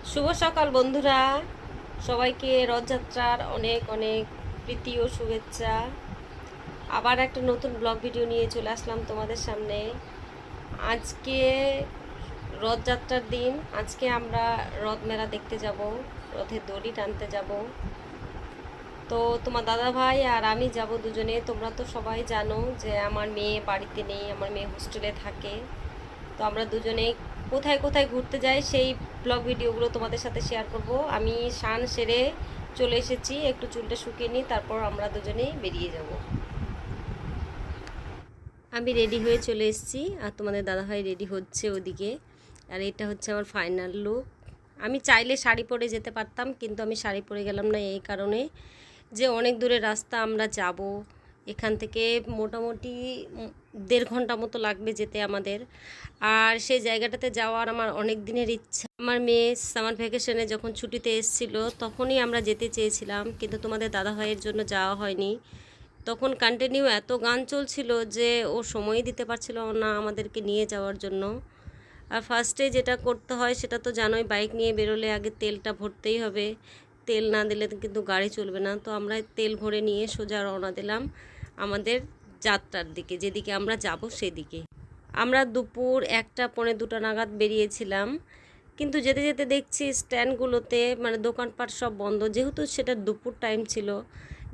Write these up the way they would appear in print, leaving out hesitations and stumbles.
শুভ সকাল বন্ধুরা, সবাইকে রথযাত্রার অনেক অনেক প্রীতি ও শুভেচ্ছা। আবার একটা নতুন ব্লগ ভিডিও নিয়ে চলে আসলাম তোমাদের সামনে। আজকে রথযাত্রার দিন। আজকে আমরা রথ মেলা দেখতে যাব, রথের দড়ি টানতে যাব। তো তোমার দাদা ভাই আর আমি যাব দুজনে। তোমরা তো সবাই জানো যে আমার মেয়ে বাড়িতে নেই, আমার মেয়ে হোস্টেলে থাকে। তো আমরা দুজনে কোথায় কোথায় ঘুরতে যাই সেই ব্লগ ভিডিওগুলো তোমাদের সাথে শেয়ার করব। আমি স্নান সেরে চলে এসেছি, একটু চুলটা শুকিয়ে নিই, তারপর আমরা দুজনেই বেরিয়ে যাব। আমি রেডি হয়ে চলে এসেছি আর তোমাদের দাদাভাই রেডি হচ্ছে ওদিকে। আর এটা হচ্ছে আমার ফাইনাল লুক। আমি চাইলে শাড়ি পরে যেতে পারতাম, কিন্তু আমি শাড়ি পরে গেলাম না এই কারণে যে অনেক দূরের রাস্তা আমরা যাব। এখান থেকে মোটামুটি 1.5 ঘন্টা মতো লাগবে যেতে আমাদের। আর সেই জায়গাটাতে যাওয়ার আমার অনেক দিনের ইচ্ছা। আমার মেয়ে সামার ভ্যাকেশনে যখন ছুটিতে এসেছিল তখনই আমরা যেতে চেয়েছিলাম, কিন্তু তোমাদের দাদাভাইয়ের জন্য যাওয়া হয়নি। তখন কন্টিনিউ এত গান চলছিল যে ও সময়ই দিতে পারছিল না আমাদেরকে নিয়ে যাওয়ার জন্য। আর ফার্স্টে যেটা করতে হয় সেটা তো জানোই, বাইক নিয়ে বেরোলে আগে তেলটা ভরতেই হবে। তেল না দিলে কিন্তু গাড়ি চলবে না। তো আমরা তেল ভরে নিয়ে সোজা রওনা দিলাম আমাদের যাত্রার দিকে, যেদিকে আমরা যাব সেদিকে। আমরা দুপুর 1টা পৌনে 2টা নাগাদ বেরিয়েছিলাম, কিন্তু যেতে যেতে দেখছি স্ট্যান্ডগুলোতে মানে দোকানপাট সব বন্ধ, যেহেতু সেটা দুপুর টাইম ছিল।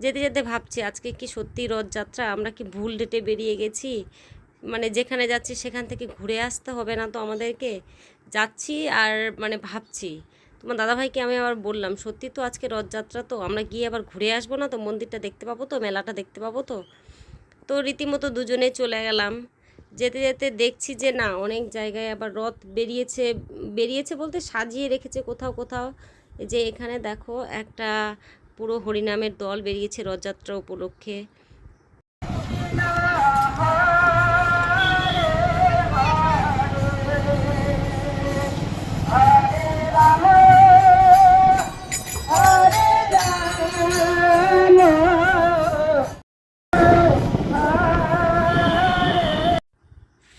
যেতে যেতে ভাবছি আজকে কি সত্যি রথযাত্রা, আমরা কি ভুল ডেটে বেরিয়ে গেছি? মানে যেখানে যাচ্ছি সেখান থেকে ঘুরে আসতে হবে না তো আমাদেরকে? যাচ্ছি আর মানে ভাবছি। তোমার দাদাভাইকে আমি আবার বললাম, সত্যি তো আজকে রথযাত্রা, তো আমরা গিয়ে আবার ঘুরে আসবো না তো? মন্দিরটা দেখতে পাবো তো, মেলাটা দেখতে পাবো তো? তো রীতিমতো দুজনে চলে গেলাম। যেতে যেতে দেখছি যে না, অনেক জায়গায় আবার রথ বেরিয়েছে। বেরিয়েছে বলতে সাজিয়ে রেখেছে কোথাও কোথাও। যে এখানে দেখো একটা পুরো হরিনামের দল বেরিয়েছে রথযাত্রা উপলক্ষে।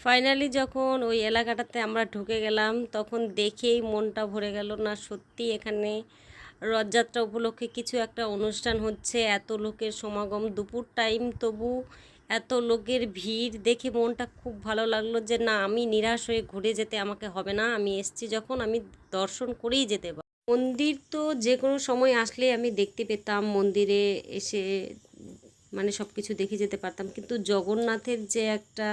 ফাইনালি যখন ওই এলাকাটাতে আমরা ঢুকে গেলাম তখন দেখেই মনটা ভরে গেল। না সত্যি এখানে রথযাত্রা উপলক্ষে কিছু একটা অনুষ্ঠান হচ্ছে। এত লোকের সমাগম দুপুর টাইম, তবু এত লোকের ভিড় দেখে মনটা খুব ভালো লাগলো যে না, আমি নিরাশ হয়ে ঘুরে যেতে আমাকে হবে না। আমি এসছি যখন, আমি দর্শন করেই যেতে পারি। মন্দির তো যে কোনো সময় আসলে আমি দেখতে পেতাম, মন্দিরে এসে মানে সব কিছু দেখে যেতে পারতাম। কিন্তু জগন্নাথের যে একটা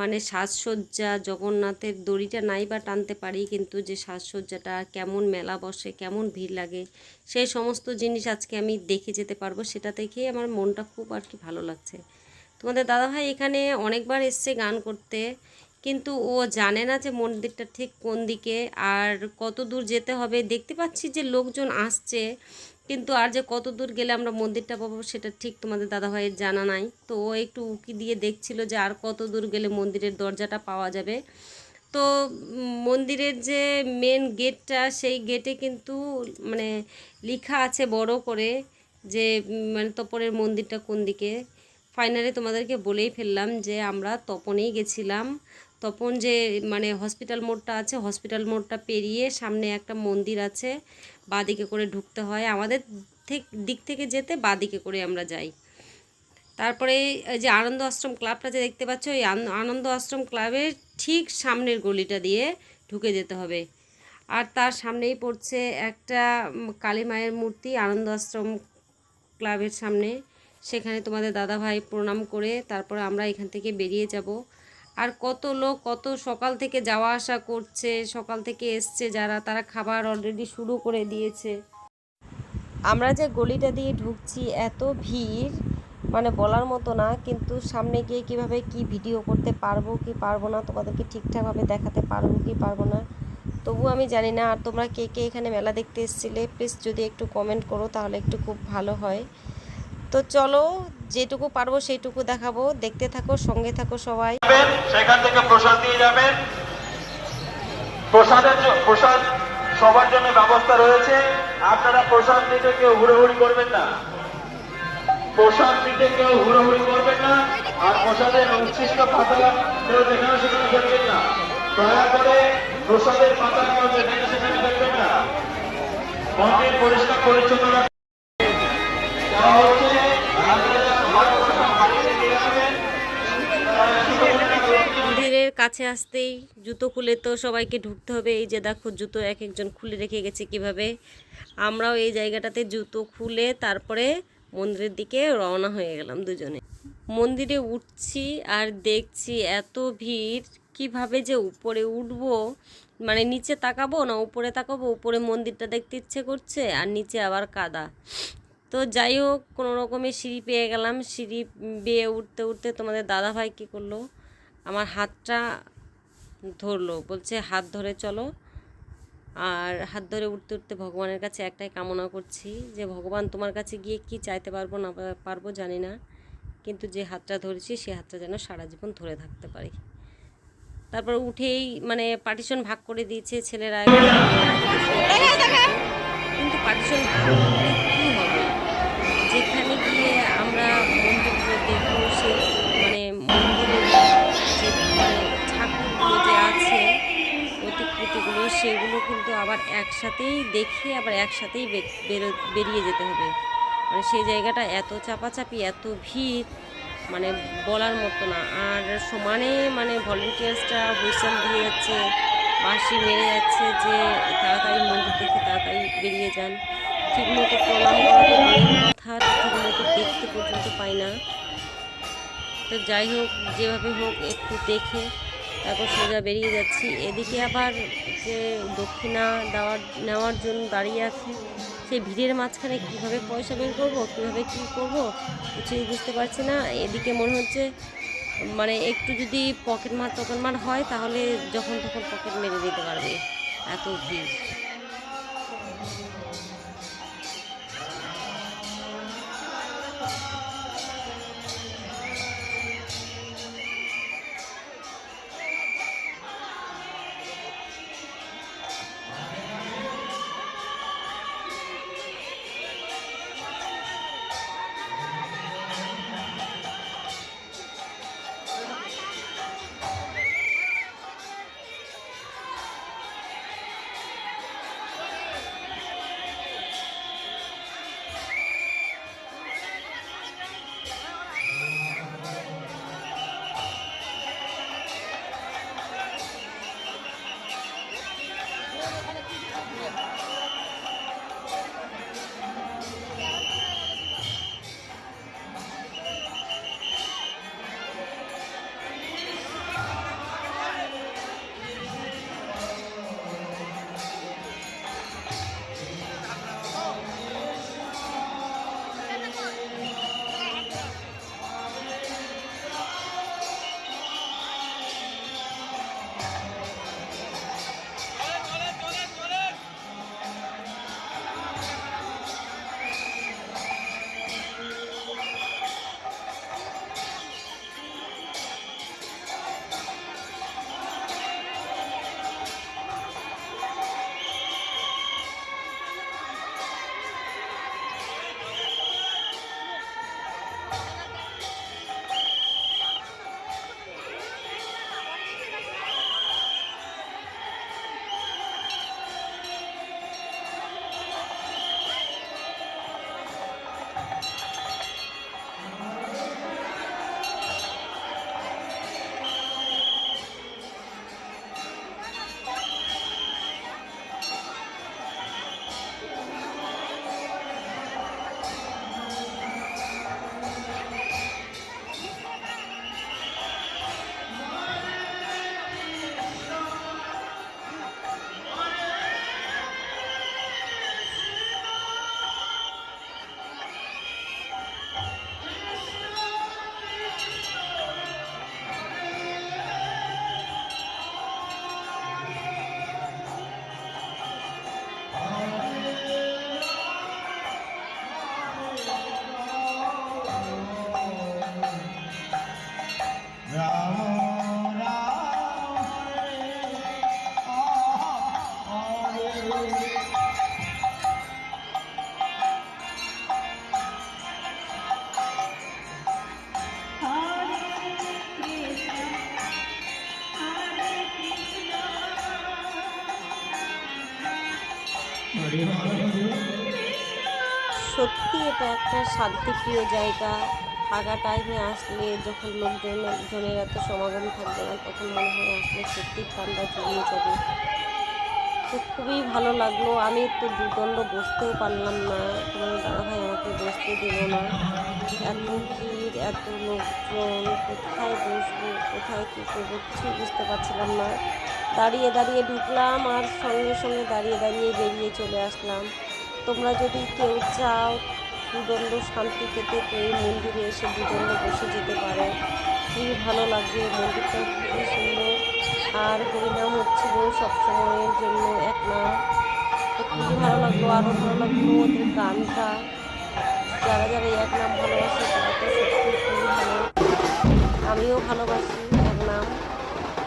মানে সাজসজ্জা, জগন্নাথের দড়িটা নাই বা টানতে পারি, কিন্তু যে সাজসজ্জাটা, কেমন মেলা বসে, কেমন ভিড় লাগে, সেই সমস্ত জিনিস আজকে আমি দেখে যেতে পারবো। সেটা দেখেই আমার মনটা খুব আর কি ভালো লাগছে। তোমাদের দাদাভাই এখানে অনেকবার এসছে গান করতে, কিন্তু ও জানে না যে মন্দিরটা ঠিক কোন দিকে আর কত দূর যেতে হবে। দেখতে পাচ্ছি যে লোকজন আসছে, কিন্তু আর যে কত দূর গেলে আমরা মন্দিরটা পাবো সেটা ঠিক তোমাদের দাদাভাইয়ের জানা নাই। তো ও একটু উকি দিয়ে দেখছিল যে আর কত দূর গেলে মন্দিরের দরজাটা পাওয়া যাবে। তো মন্দিরের যে মেন গেটটা, সেই গেটে কিন্তু মানে লেখা আছে বড় করে যে মানে তপনের মন্দিরটা কোন দিকে। ফাইনালি তোমাদেরকে বলেই ফেললাম যে আমরা তপনেই গেছিলাম। তপন যে মানে হসপিটাল মোড়টা আছে, হসপিটাল মোড়টা পেরিয়ে সামনে একটা মন্দির আছে, বাঁদিকে করে ঢুকতে হয়। আমাদের দিক থেকে যেতে বাঁদিকে করে আমরা যাই। তারপরে যে আনন্দ আশ্রম ক্লাবটা যে দেখতে পাচ্ছ, ওই আনন্দ আশ্রম ক্লাবের ঠিক সামনের গলিটা দিয়ে ঢুকে যেতে হবে। আর তার সামনেই পড়ছে একটা কালী মায়ের মূর্তি, আনন্দ আশ্রম ক্লাবের সামনে। সেখানে তোমাদের দাদাভাই প্রণাম করে তারপরে আমরা এখান থেকে বেরিয়ে যাব। আর কত লোক, কত সকাল থেকে যাওয়া আসা করছে, সকাল থেকে এসছে যারা, তারা খাবার অলরেডি শুরু করে দিয়েছে। আমরা যে গলিটা দিয়ে ঢুকছি এত ভিড় মানে বলার মতো না। কিন্তু সামনে গিয়ে কিভাবে কি ভিডিও করতে পারবো কি পারবো না, তোমাদেরকে ঠিকঠাকভাবে দেখাতে পারবো কি পারবো না তবু আমি জানি না। আর তোমরা কে কে এখানে মেলা দেখতে এসেছিলে প্লিজ যদি একটু কমেন্ট করো তাহলে একটু খুব ভালো হয়। তো চলো, যেটুকু পারবো সেইটুকু দেখাবো, দেখতে থাকো, সঙ্গে থাকো সবাই। সেখান থেকে প্রসাদ দিয়ে যাবেন। প্রসাদ সবার জন্য ব্যবস্থা রয়েছে। আপনারা প্রসাদ নিতে কেউ হুড়োহুড়ি করবেন না, প্রসাদ নিতে কেউ হুড়োহুড়ি করবেন না। আর প্রসাদের উচ্ছিষ্ট পাতা কেউ যেখানে সেখানে ফেলবেন না। দয়া করে প্রসাদের পাতা কেউ যেখানে সেখানে ফেলবেন না। মন্দির পরিষ্কার পরিচ্ছন্ন রাখা হচ্ছে। আপনারা যারা ভালো বাড়িতে নিয়ে যাবেন মন্দিরের কাছে আসতেই জুতো খুলে তো সবাইকে ঢুকতে হবে। এই যে দেখো জুতো এক একজন খুলে রেখে গেছে কিভাবে। আমরাও এই জায়গাটাতে জুতো খুলে তারপরে মন্দিরের দিকে রওনা হয়ে গেলাম দুজনে। মন্দিরে উঠছি আর দেখছি এত ভিড়, কিভাবে যে উপরে উঠবো, মানে নিচে তাকাবো না উপরে তাকাবো। উপরে মন্দিরটা দেখতে ইচ্ছে করছে আর নিচে আবার কাদা। তো যাই হোক কোনো রকমে সিঁড়ি পেয়ে গেলাম। সিঁড়ি বেয়ে উঠতে উঠতে তোমাদের দাদাভাই কী করলো, আমার হাতটা ধরলো, বলছে হাত ধরে চলো। আর হাত ধরে উঠতে উঠতে ভগবানের কাছে একটাই কামনা করছি যে ভগবান তোমার কাছে গিয়ে কি চাইতে পারবো না পারবো জানি না, কিন্তু যে হাতটা ধরেছি সে হাতটা যেন সারা জীবন ধরে থাকতে পারি। তারপর উঠেই মানে পার্টিশন ভাগ করে দিয়েছে ছেলেরা, কিন্তু পার্টিশন ভাগ করলে কী হবে, যেখানে গিয়ে আমরা মন্দিরগুলো দেখবো সে মানে মন্দিরের যে মানে ঠাকুরগুলো যে আছে প্রতিকৃতিগুলো সেগুলো কিন্তু আবার একসাথেই দেখে আবার একসাথেই বেরিয়ে যেতে হবে। মানে সেই জায়গাটা এত চাপাচাপি এত ভিড় মানে বলার মতো না। আর সমানে মানে ভলেন্টিয়ার্সরা হুইসেল দিয়ে যাচ্ছে, বাঁশি মেরে যাচ্ছে যে তাড়াতাড়ি মন্দির দেখে তাড়াতাড়ি বেরিয়ে যান। ঠিকমতো প্রণাম করা তো দূরের কথা, ঠিকমতো দেখতে পর্যন্ত পাই না। তো যাই হোক যেভাবে হোক একটু দেখে তারপর সোজা বেরিয়ে যাচ্ছি। এদিকে আবার যে দক্ষিণা নেওয়ার জন্য দাঁড়িয়ে আছে, সেই ভিড়ের মাঝখানে কীভাবে পয়সা বের করবো, কীভাবে কী করবো কিছুই বুঝতে পারছি না। এদিকে মনে হচ্ছে মানে একটু যদি পকেটমার হয় তাহলে যখন তখন পকেট মেরে দিতে পারবে, এত ভিড়। সত্যি এটা একটা শান্তিপ্রিয় জায়গা। ফাঁকা টাইমে আসলে যখন লোকজনের এত সমাগম থাকবে না, তখন মনে হয় আসলে সত্যি ঠান্ডা জড়িয়ে যাবে। তো খুবই ভালো লাগলো। আমি তো দুদণ্ড বসতেও পারলাম না, তোমার দাদাভাই আমাকে বসতে দিল না। এত ভিড়, এত লোকজন, কোথায় বসবো, কোথায় কী করবো কিছুই বুঝতে পারছিলাম না। দাঁড়িয়ে দাঁড়িয়ে ঢুকলাম আর সঙ্গে সঙ্গে দাঁড়িয়ে দাঁড়িয়ে বেরিয়ে চলে আসলাম। তোমরা যদি কেউ চাও দুদণ্ড শান্তি পেতে, তো এই মন্দিরে এসে দুদণ্ড বসে যেতে পারো। খুবই ভালো লাগবে, মন্দিরটা খুবই সুন্দর। আর হরিনাম হচ্ছিল সবসময়ের জন্য এক নাম। তো খুবই ভালো লাগলো। আরও ভালো লাগলো ওদের গানটা। যারা যারা এক নাম ভালোবাসে তারা তো সত্যি খুবই ভালো। আমিও ভালোবাসি এক নাম।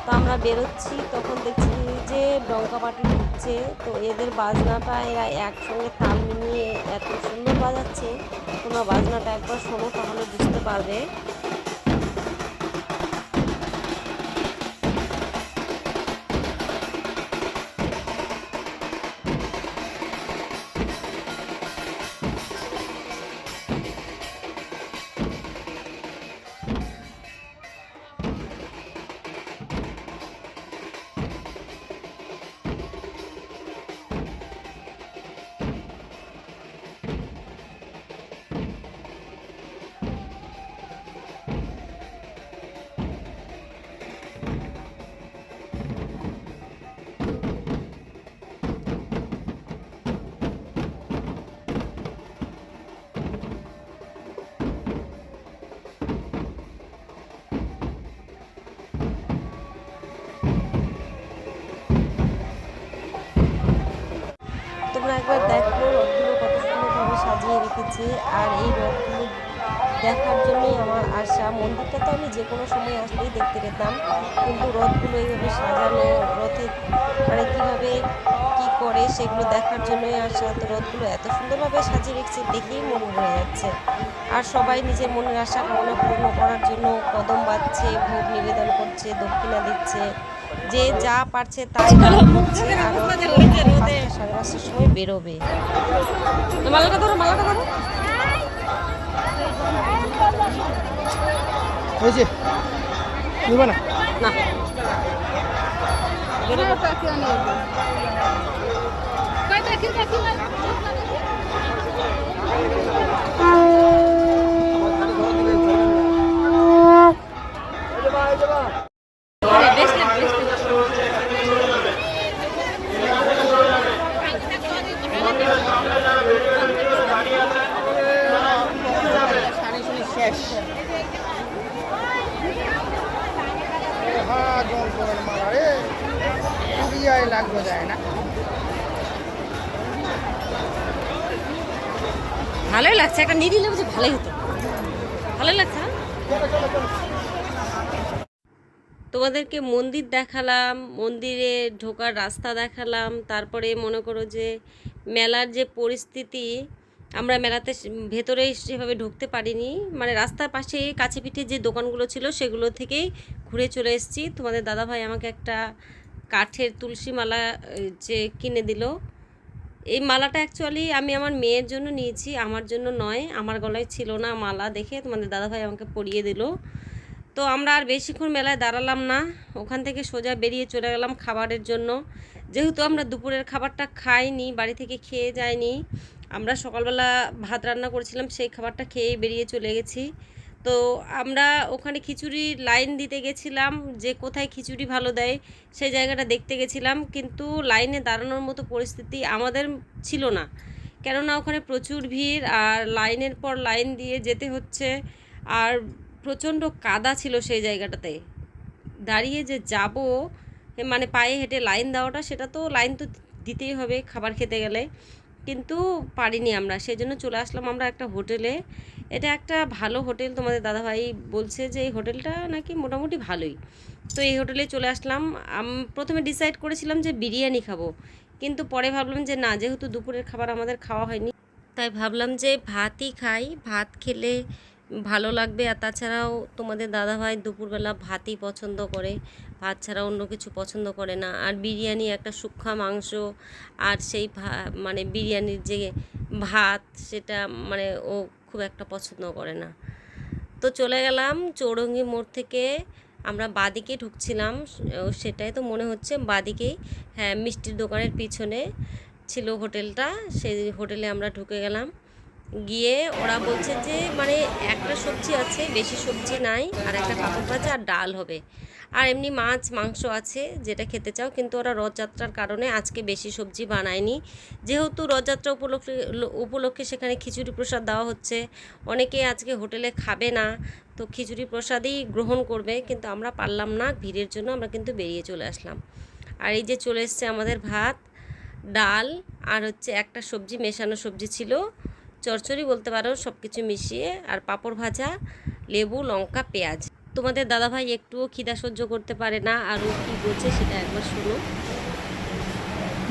তো আমরা বেরোচ্ছি, তখন দেখছি যে ডঙ্কা পার্টি ঢুকছে। তো এদের বাজনাটা এরা একসঙ্গে তাল মিলিয়ে এত সুন্দর বাজাচ্ছে। তোমরা বাজনাটা একবার শোনো, তাহলে বুঝতে পারবে। তোমরা একবার দেখো রথগুলো কত সুন্দরভাবে সাজিয়ে রেখেছে। আর এই রথগুলো দেখার জন্যই আমার আশা। মন্দিরটা তো আমি যে কোনো সময় আসলেই দেখতে পেতাম, কিন্তু রথগুলো এইভাবে সাজানো, রথে মানে কীভাবে কী করে সেগুলো দেখার জন্যই আসা। তো রথগুলো এত সুন্দরভাবে সাজিয়ে রেখেছে, দেখেই মন ভরে যাচ্ছে। আর সবাই নিজের মনের আশা কামনা পূর্ণ করার জন্য কদম বাজছে, ভোগ নিবেদন করছে, দক্ষিণা দিচ্ছে, যে যা পারছে তাই দান করছে। আর 5:30টার সময় বেরোবে। মালাটা ধরো, মালাটা ধরো। হয়েছে নিবা না না শেষ লাগবে যায় না। ভালোই লাগছে, একটা নিয়ে দিলে বুঝি ভালোই হতো। ভালোই লাগছে না? তোমাদেরকে মন্দির দেখালাম, মন্দিরে ঢোকার রাস্তা দেখালাম, তারপরে মনে করো যে মেলার যে পরিস্থিতি, আমরা মেলাতে ভেতরে সেভাবে ঢুকতে পারিনি, মানে রাস্তার পাশে কাছে পিঠে যে দোকানগুলো ছিল সেগুলো থেকেই ঘুরে চলে এসেছি। তোমাদের দাদাভাই আমাকে একটা কাঠের তুলসী মালা যে কিনে দিল। এই মালাটা অ্যাকচুয়ালি আমি আমার মেয়ের জন্য নিয়েছি, আমার জন্য নয়। আমার গলায় ছিল না মালা, দেখে তোমাদের দাদাভাই আমাকে পরিয়ে দিল। তো আমরা আর বেশিক্ষণ মেলায় দাঁড়ালাম না, ওখান থেকে সোজা বেরিয়ে চলে গেলাম খাবারের জন্য। যেহেতু আমরা দুপুরের খাবারটা খাইনি, বাড়ি থেকে খেয়ে যাইনি, আমরা সকালবেলা ভাত রান্না করেছিলাম, সেই খাবারটা খেয়েই বেরিয়ে চলে গেছি। তো আমরা ওখানে খিচুড়ি লাইন দিতে গেছিলাম, যে কোথায় খিচুড়ি ভালো দেয় সেই জায়গাটা দেখতে গেছিলাম, কিন্তু লাইনে দাঁড়ানোর মতো পরিস্থিতি আমাদের ছিল না, কেননা ওখানে প্রচুর ভিড় আর লাইনের পর লাইন দিয়ে যেতে হচ্ছে। আর প্রচণ্ড কাদা ছিল সেই জায়গাটাতে, দাঁড়িয়ে যে যাব মানে পায়ে হেঁটে লাইন দেওয়াটা, সেটা তো লাইন তো দিতেই হবে খাবার খেতে গেলে, কিন্তু পারিনি আমরা। সেই জন্য চলে আসলাম আমরা একটা হোটেলে। এটা একটা ভালো হোটেল, তোমাদের দাদাভাই বলছে যে এই হোটেলটা নাকি মোটামুটি ভালোই। তো এই হোটেলে চলে আসলাম। প্রথমে ডিসাইড করেছিলাম যে বিরিয়ানি খাবো, কিন্তু পরে ভাবলাম যে না, যেহেতু দুপুরের খাবার আমাদের খাওয়া হয়নি, তাই ভাবলাম যে ভাতই খাই। ভাত খেলে ভালো লাগবে। আর তাছাড়াও তোমাদের দাদাভাই দুপুরবেলা ভাতই পছন্দ করে, ভাত ছাড়া অন্য কিছু পছন্দ করে না। আর বিরিয়ানি, একটা শুকনা মাংস আর সেই মানে বিরিয়ানির যে ভাত, সেটা মানে ও খুব একটা পছন্দ করে না। তো চলে গেলাম চৌরঙ্গি মোড় থেকে, আমরা বাদিকে ঢুকছিলাম, সেটাই তো মনে হচ্ছে বাদিকেই, হ্যাঁ, মিষ্টির দোকানের পিছনে ছিল হোটেলটা, সেই হোটেলে আমরা ঢুকে গেলাম। গিয়ে ওরা বলছে যে মানে একটা সবজি আছে, বেশি সবজি নাই, আর একটা পাঁপড় ভাজা আর ডাল হবে, আর এমনি মাছ মাংস আছে যেটা খেতে চাও। কিন্তু ওরা রথযাত্রার কারণে আজকে বেশি সবজি বানায়নি, যেহেতু রথযাত্রা উপলক্ষে সেখানে খিচুড়ি প্রসাদ দেওয়া হচ্ছে, অনেকে আজকে হোটেলে খাবে না, তো খিচুড়ি প্রসাদই গ্রহণ করবে। কিন্তু আমরা পারলাম না, ভিড়ের জন্য আমরা কিন্তু বেরিয়ে চলে আসলাম। আর এই যে চলে এসছে আমাদের ভাত, ডাল, আর হচ্ছে একটা সবজি, মেশানো সবজি ছিল, চচ্চড়ি বলতে পারো, সব কিছু মিশিয়ে, আর পাঁপড় ভাজা, লেবু, লঙ্কা, পেঁয়াজ। তোমাদের দাদাভাই একটুও খিদা সহ্য করতে পারে না, আর ও কী বলছে সেটা একবার শোনো।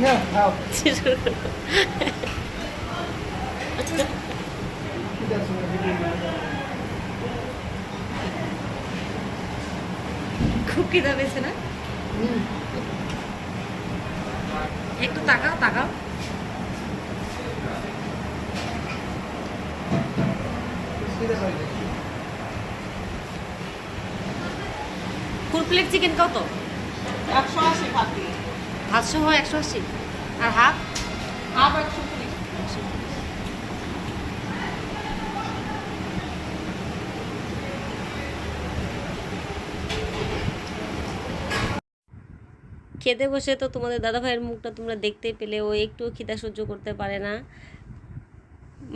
না খাও। খুব খিদা পেয়েছে না? একটু তাকাও তাকাও। ফুল প্লেট চিকেন কত? 180 ভাত দিয়ে। ভাত সহ 180, আর হাফ হাফ 120। খেতে বসে তো তোমাদের দাদাভাইয়ের মুখটা তোমরা দেখতেই পেলে, ও একটুও খিদা সহ্য করতে পারে না।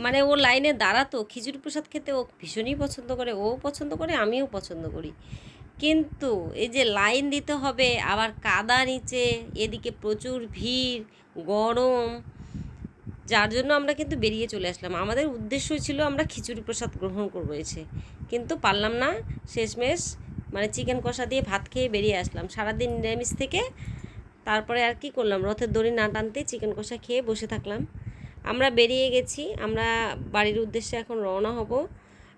মানে ও লাইনে দাঁড়াতো খিচুড়ি প্রসাদ খেতে, ও ভীষণই পছন্দ করে, ও পছন্দ করে, আমিও পছন্দ করি। কিন্তু এই যে লাইন দিতে হবে, আবার কাদা নিচে, এদিকে প্রচুর ভিড়, গরম, যার জন্য আমরা কিন্তু বেরিয়ে চলে আসলাম। আমাদের উদ্দেশ্য ছিল আমরা খিচুড়ি প্রসাদ গ্রহণ করবো এসে, কিন্তু পারলাম না। শেষমেশ মানে চিকেন কষা দিয়ে ভাত খেয়ে বেরিয়ে আসলাম। সারাদিন নিরামিষ থেকে তারপরে আর কি করলাম, রথের দড়ি না টানতে চিকেন কষা খেয়ে বসে থাকলাম। আমরা বেরিয়ে গেছি, আমরা বাড়ির উদ্দেশ্যে এখন রওনা হব।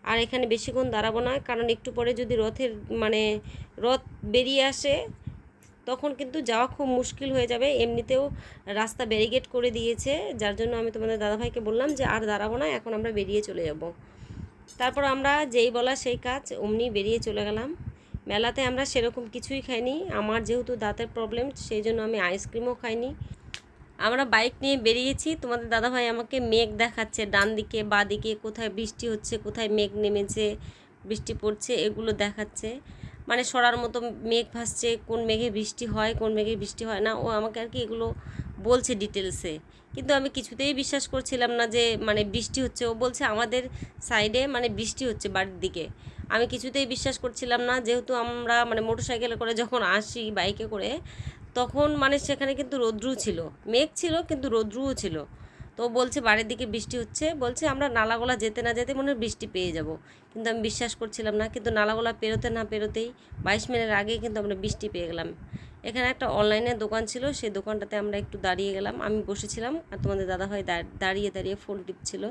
আর এখানে বেশিক্ষণ দাঁড়াবো না, কারণ একটু পরে যদি মানে রথ বেরিয়ে আসে, তখন কিন্তু যাওয়া খুব মুশকিল হয়ে যাবে। এমনিতেও রাস্তা ব্যারিকেড করে দিয়েছে, যার জন্য আমি তোমাদের দাদাভাইকে বললাম যে আর দাঁড়াবো না, এখন আমরা বেরিয়ে চলে যাব। তারপর আমরা যেই বলা সেই কাজ, অমনি বেরিয়ে চলে গেলাম। মেলাতে আমরা সেরকম কিছুই খাইনি, আমার যেহেতু দাঁতের প্রবলেম, সেই জন্য আমি আইসক্রিমও খাইনি। আমরা বাইক নিয়ে বেরিয়েছি, তোমাদের দাদাভাই আমাকে মেঘ দেখাচ্ছে, ডান দিকে বা দিকে কোথায় বৃষ্টি হচ্ছে, কোথায় মেঘ নেমেছে, বৃষ্টি পড়ছে, এগুলো দেখাচ্ছে। মানে সরার মতো মেঘ ভাসছে, কোন মেঘে বৃষ্টি হয়, কোন মেঘে বৃষ্টি হয় না, ও আমাকে আর কি এগুলো বলছে ডিটেলসে। কিন্তু আমি কিছুতেই বিশ্বাস করছিলাম না যে মানে বৃষ্টি হচ্ছে। ও বলছে আমাদের সাইডে মানে বৃষ্টি হচ্ছে বাড়ির দিকে। আমি কিছুতেই বিশ্বাস করছিলাম না, যেহেতু আমরা মানে মোটরসাইকেলে করে যখন আসি, বাইকে করে, তখন মানে সেখানে কিন্তু রৌদ্রু ছিল, মেঘ ছিল কিন্তু রৌদ্রুও ছিল। তো বলছে বাড়ির দিকে বৃষ্টি হচ্ছে, বলছে আমরা নালাগোলা যেতে না যেতে মনে হয় বৃষ্টি পেয়ে যাব। কিন্তু আমি বিশ্বাস করছিলাম না, কিন্তু নালাগোলা পেরোতে না পেরোতেই 22 মিনিটের আগেই কিন্তু আমরা বৃষ্টি পেয়ে গেলাম। এখানে একটা অনলাইনের দোকান ছিল, সেই দোকানটাতে আমরা একটু দাঁড়িয়ে গেলাম, আমি বসেছিলাম, আর তোমাদের দাদাভাই দাঁড়িয়ে দাঁড়িয়ে ফোন টিপছিল।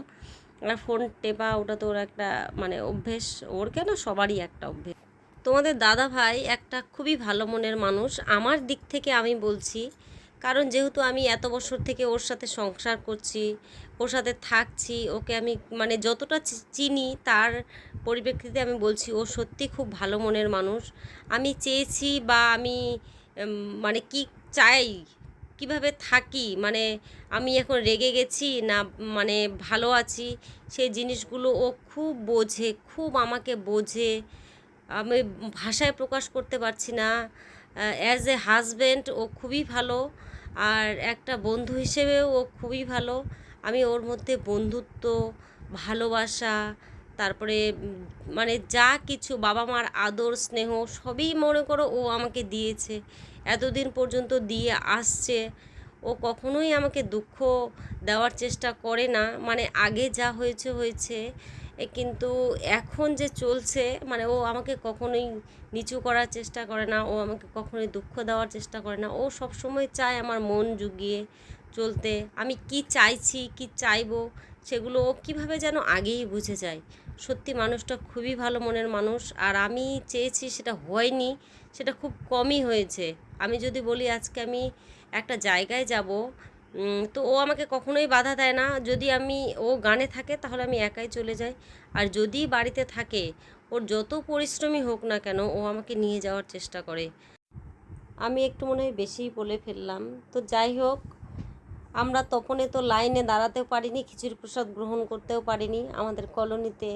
আর ফোন টেপা ওটা তো ওর একটা মানে অভ্যেস, ওর কেন সবারই একটা অভ্যেস। তোমাদের দাদাভাই একটা খুবই ভালো মনের মানুষ, আমার দিক থেকে আমি বলছি, কারণ যেহেতু আমি এত বছর থেকে ওর সাথে সংসার করছি, ওর সাথে থাকছি, ওকে আমি মানে যতটা চিনি তার পরিপ্রেক্ষিতে আমি বলছি, ও সত্যি খুব ভালো মনের মানুষ। আমি চেয়েছি বা আমি মানে কি চাই, কিভাবে থাকি, মানে আমি এখন রেগে গেছি না মানে ভালো আছি, সেই জিনিসগুলো ও খুব বোঝে, খুব আমাকে বোঝে। আমি ভাষায় প্রকাশ করতে পারছি না। অ্যাজ এ হাজব্যান্ড ও খুবই ভালো, আর একটা বন্ধু হিসেবেও ও খুবই ভালো। আমি ওর মধ্যে বন্ধুত্ব, ভালোবাসা, তারপরে মানে যা কিছু বাবা মার আদর স্নেহ সবই মনে করো ও আমাকে দিয়েছে, এতদিন পর্যন্ত দিয়ে আসছে। ও কখনোই আমাকে দুঃখ দেওয়ার চেষ্টা করে না, মানে আগে যা হয়েছে হয়েছে, কিন্তু এখন যে চলছে মানে ও আমাকে কখনোই নিচু করার চেষ্টা করে না, ও আমাকে কখনোই দুঃখ দেওয়ার চেষ্টা করে না। ও সব সময় চায় আমার মন জুগিয়ে চলতে, আমি কি চাইছি কি চাইবো সেগুলো ও কীভাবে যেন আগেই বুঝে যায়। সত্যি মানুষটা খুবই ভালো মনের মানুষ। আর আমি চেয়েছি সেটা হয়নি, সেটা খুব কমই হয়েছে। আমি যদি বলি আজকে আমি একটা জায়গায় যাব, তো ও আমাকে কখনোই বাধা দেয় না। যদি ও গানে থাকে তাহলে আমি একাই চলে যাই, আর যদি বাড়িতে থাকে ওর যত পরিশ্রমী হোক না কেন ও আমাকে নিয়ে যাওয়ার চেষ্টা করে। আমি একটু মনে হয় বেশিই বলে ফেললাম। তো যাই হোক, আমরা তপনে তো লাইনে দাঁড়াতেও পারিনি, খিচুড়ি প্রসাদ গ্রহণ করতেও পারিনি। আমাদের কলোনিতে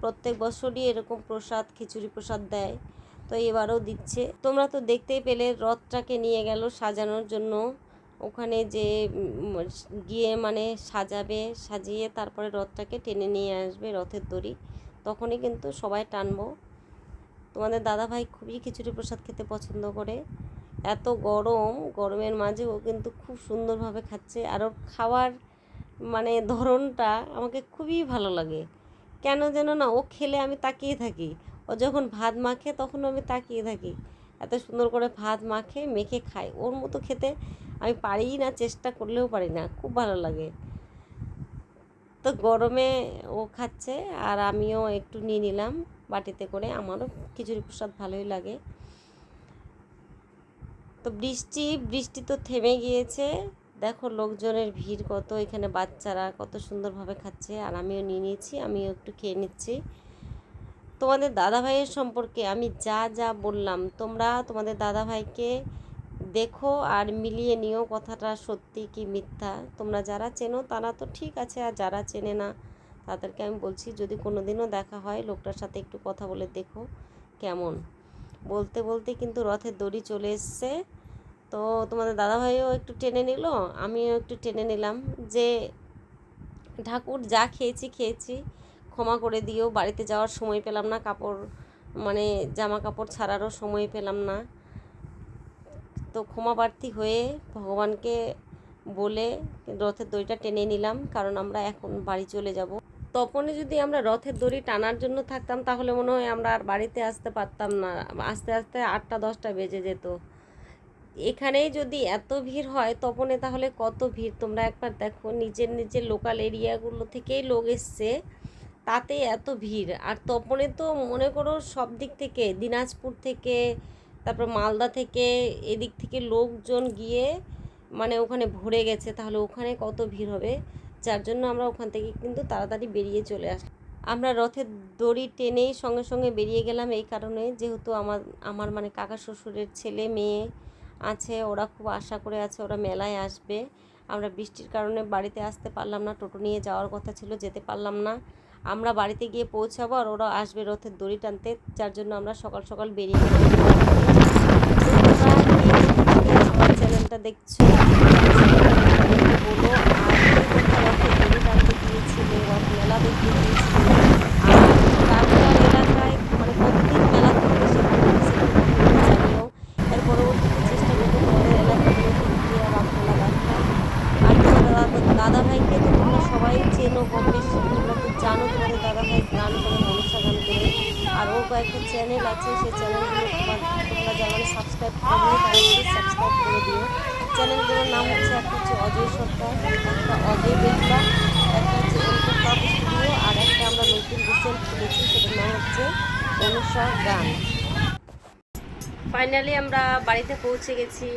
প্রত্যেক বছরই এরকম প্রসাদ, খিচুড়ি প্রসাদ দেয়, তো এবারও দিচ্ছে। তোমরা তো দেখতেই পেলে রথটাকে নিয়ে গেল সাজানোর জন্য। ওখানে যে গিয়ে মানে সাজাবে, সাজিয়ে তারপরে রথটাকে টেনে নিয়ে আসবে রথের দড়ি, তখনই কিন্তু সবাই টানবো। তোমাদের দাদাভাই খুবই খিচুড়ি প্রসাদ খেতে পছন্দ করে। এত গরমের মাঝে ও কিন্তু খুব সুন্দরভাবে খাচ্ছে। আর ওর খাওয়ার মানে ধরনটা আমাকে খুবই ভালো লাগে। কেন যেন না, ও খেলে আমি তাকিয়ে থাকি। ও যখন ভাত মাখে তখন আমি তাকিয়ে থাকি। এত সুন্দর করে ভাত মেখে খায়। ওর মতো খেতে আমি পারিই না, চেষ্টা করলেও পারি না, খুব ভালো লাগে। তো গরমে ও খাচ্ছে আর আমিও একটু নিয়ে নিলাম বাটিতে করে। আমারও খিচুড়ি প্রসাদ ভালোই লাগে। তো বৃষ্টি তো থেমে গিয়েছে। দেখো লোকজনের ভিড় কত, এখানে বাচ্চারা কত সুন্দরভাবে খাচ্ছে। আর আমিও নিয়ে নিয়েছি, আমিও একটু খেয়ে নিচ্ছি। তোমাদের দাদাভাইয়ের সম্পর্কে আমি যা যা বললাম, তোমরা তোমাদের দাদাভাইকে দেখো আর মিলিয়ে নিও কথাটা সত্যি কি মিথ্যা। তোমরা যারা চেনো তারা তো ঠিক আছে, আর যারা চেনে না তাদেরকে আমি বলছি যদি কোনো দিনও দেখা হয় লোকটার সাথে একটু কথা বলে দেখো কেমন। বলতে বলতে কিন্তু রথের দড়ি চলে এসছে। তো তোমাদের দাদাভাইও একটু টেনে নিল, আমিও একটু টেনে নিলাম যে ঠাকুর যা খেয়েছি ক্ষমা করে দিও। বাড়িতে যাওয়ার সময় পেলাম না, মানে জামা কাপড় ছাড়ারও সময় পেলাম না। তো ক্ষমা প্রার্থী হয়ে ভগবানকে বলে রথের দড়িটা টেনে নিলাম, কারণ আমরা এখন বাড়ি চলে যাব। তপনে যদি আমরা রথের দড়ি টানার জন্য থাকতাম তাহলে মনে হয় আমরা আর বাড়িতে আসতে পারতাম না, আস্তে আস্তে 8টা-10টা বেজে যেত। এখানেই যদি এত ভিড় হয় তপনে তাহলে কত ভিড় তোমরা একবার দেখো। নিজের লোকাল এরিয়াগুলো থেকেই লোক এসছে, তাতে এত ভিড়। আর তপনে তো মনে করো সব দিক থেকে, দিনাজপুর থেকে, তারপর মালদা থেকে, এদিক থেকে লোকজন গিয়ে মানে ওখানে ভরে গেছে, তাহলে ওখানে কত ভিড় হবে। যার জন্য আমরা ওখান থেকে কিন্তু তাড়াতাড়ি বেরিয়ে চলে আসলাম। আমরা রথের দড়ি টেনেই সঙ্গে সঙ্গে বেরিয়ে গেলাম এই কারণে, যেহেতু আমার মানে কাকা শ্বশুরের ছেলে মেয়ে আছে, ওরা খুব আশা করে আছে ওরা মেলায় আসবে। আমরা বৃষ্টির কারণে বাড়িতে আসতে পারলাম না, টোটো নিয়ে যাওয়ার কথা ছিল, যেতে পারলাম না। আমরা বাড়িতে গিয়ে পৌঁছাবো আর ওরা আসবে রথের দড়ি টানতে, যার জন্য আমরা সকাল সকাল বেরিয়ে গেলাম। আমার চ্যানেলটা দেখছো বলো, আর রথের দড়ি টানতে গিয়েছিলে, রথ মেলা দেখতে গিয়েছিলে, আর এলাকায় মানে কতদিন মেলা করতে জানিও। এর পরবর্তীতে চেষ্টা করবো তোমাদের এলাকাগুলোতে গিয়ে রথ মেলা দেখার। আর তোমাদের দাদাভাইকে তো তোমরা সবাই চেনো কম বেশি, তোমরা তো জানো তোমাদের দাদাভাই গান করে, মনসা গান করে। আর ওর কয়েকটা চ্যানেল আছে, সেই চ্যানেলগুলো তোমরা যারা সাবস্ক্রাইব করবে তারা সাবস্ক্রাইব করে দিও। চ্যানেলগুলোর নাম হচ্ছে, একটা হচ্ছে অজয় সরকার, একটা অজয় বেগলা, একটা হচ্ছে এন্টারপ্রাপ স্টুডিও, আর একটা আমরা নতুন রিসেন্ট খুলেছি, সেটার নাম হচ্ছে মনসা গান। ফাইনালি আমরা বাড়িতে পৌঁছে গেছি।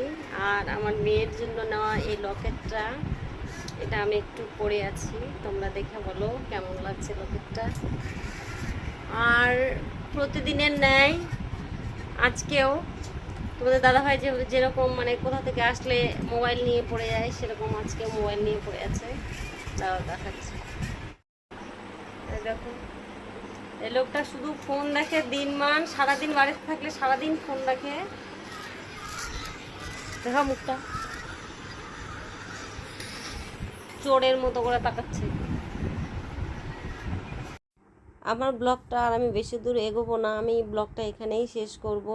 আর আমার মেয়ের জন্য নেওয়া এই লকেটটা, এটা আমি একটু পরে আছি, তোমরা দেখে বলো কেমন লাগছে লকেটটা। আর প্রতিদিনের ন্যায় আজকেও তোমাদের দাদাভাই যেরকম মানে কোথা থেকে আসলে মোবাইল নিয়ে পড়ে যায়, সেরকম আজকে মোবাইল নিয়ে পড়ে আছে। তাও দেখাচ্ছি, দেখো এই লোকটা শুধু ফোন দেখে দিনমান, সারাদিন বাড়িতে থাকলে সারাদিন ফোন দেখে। দেখা মুখটা চোরের মতো করে তাকাচ্ছে। আমার ব্লগটা আর আমি বেশি দূর এগোবো না, আমি ব্লগটা এখানেই শেষ করব।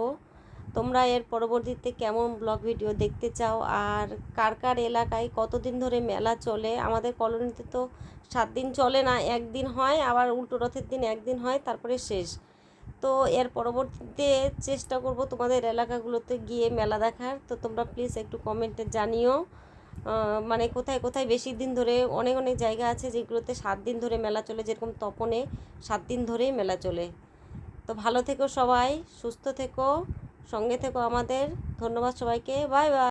তোমরা এর পরবর্তীতে কেমন ব্লগ ভিডিও দেখতে চাও, আর কার কার এলাকায় কতদিন ধরে মেলা চলে। আমাদের কলোনিতে তো 7 দিন চলে না, একদিন হয়, আবার উল্টো রথের দিন একদিন হয়, তারপরে শেষ। তো এর পরবর্তীতে চেষ্টা করব তোমাদের এলাকাগুলোতে গিয়ে মেলা দেখার। তো তোমরা প্লিজ একটু কমেন্টে জানিও মানে কোথায় কোথায় বেশি দিন ধরে অনেক অনেক জায়গা আছে যেগুলোতে 7 দিন ধরে মেলা চলে, যেরকম তপনে 7 দিন ধরেই মেলা চলে। তো ভালো থেকো সবাই, সুস্থ থেকো, সঙ্গে থেকো আমাদের। ধন্যবাদ সবাইকে, বাই বাই।